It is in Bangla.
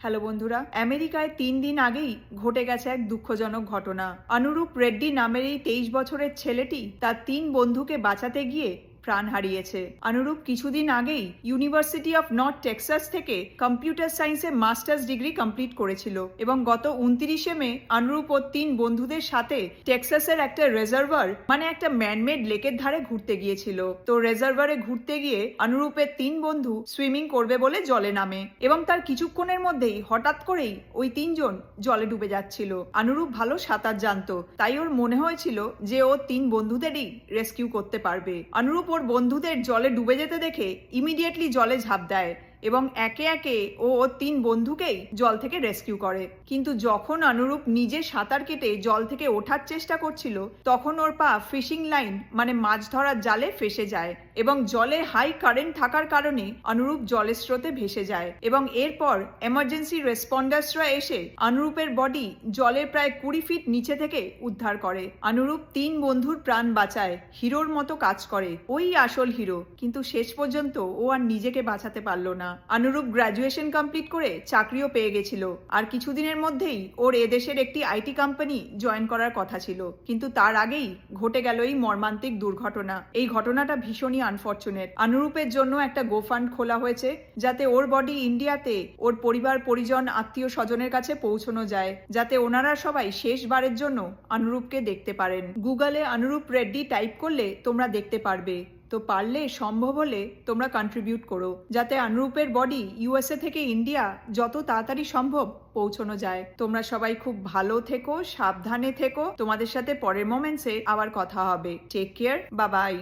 হ্যালো বন্ধুরা, আমেরিকায় 3 দিন আগেই ঘটে গেছে এক দুঃখজনক ঘটনা। অনুরূপ রেড্ডি নামের এই 23 বছরের ছেলেটি তার 3 বন্ধুকে বাঁচাতে গিয়ে প্রাণ হারিয়েছে। অনুরূপ কিছুদিন আগেই ইউনিভার্সিটি অফ নর্থ টেক্সাস থেকে কম্পিউটার সায়েন্সে মাস্টার্স ডিগ্রি কমপ্লিট করেছিল এবং গত 29শে মে অনুরূপ ওর 3 বন্ধুদের সাথে টেক্সাসের একটা রিজার্ভার মানে একটা ম্যানমেড লেকের ধারে ঘুরতে গিয়েছিল। তো রিজার্ভারে ঘুরতে গিয়ে অনুরূপের 3 বন্ধু সুইমিং করবে বলে জলে নামে এবং তার কিছুক্ষণের মধ্যেই হঠাৎ করেই ওই 3জন জলে ডুবে যাচ্ছিল। অনুরূপ ভালো সাঁতার জানতো, তাই ওর মনে হয়েছিল যে ও 3 বন্ধুদেরই রেস্কিউ করতে পারবে। অনুরূপ ওর বন্ধুদের জলে ডুবে যেতে দেখে ইমিডিয়েটলি জলে ঝাঁপ দেয় এবং একে একে ও ওর 3 বন্ধুকেই জল থেকে রেস্কিউ করে। কিন্তু যখন অনুরূপ নিজে সাঁতার কেটে জল থেকে ওঠার চেষ্টা করছিল তখন ওর পা ফিশিং লাইন মানে মাছ ধরার জালে ফেসে যায় এবং জলে হাই কারেন্ট থাকার কারণে অনুরূপ জলের স্রোতে ভেসে যায় এবং এরপর এমার্জেন্সি রেসপন্ডার্সরা এসে অনুরূপের বডি জলের প্রায় 20 ফিট নিচে থেকে উদ্ধার করে। অনুরূপ 3 বন্ধুর প্রাণ বাঁচায়, হিরোর মতো কাজ করে, ওই আসল হিরো। কিন্তু শেষ পর্যন্ত ও আর নিজেকে বাঁচাতে পারলো না। অনুরূপ গ্রাজুয়েশন কমপ্লিট করে চাকরিও পেয়ে গেছিল আর কিছুদিনের মধ্যেই ওর এদেশের একটি আইটি কোম্পানি জয়েন করার কথা ছিল। কিন্তু তার আগেই ঘটে গেল এই মর্মান্তিক দুর্ঘটনা। এই ঘটনাটা ভীষণই আনফরচুনেট। অনুরূপের জন্য একটা গোফান্ড খোলা হয়েছে যাতে ওর বডি ইন্ডিয়াতে ওর পরিবার পরিজন আত্মীয় স্বজনের কাছে পৌঁছানো যায়, যাতে ওনারা সবাই শেষবারের জন্য অনুরূপকে দেখতে পারেন। গুগলে অনুরূপ রেড্ডি টাইপ করলে তোমরা দেখতে পারবে। তো পারলে সম্ভব হলে তোমরা কন্ট্রিবিউট করো যাতে অনুরূপের বডি ইউএসএ থেকে ইন্ডিয়া যত তাড়াতাড়ি সম্ভব পৌঁছানো যায়। তোমরা সবাই খুব ভালো থেকো, সাবধানে থেকো। তোমাদের সাথে পরের মোমেন্টসে আবার কথা হবে। Take care, bye by.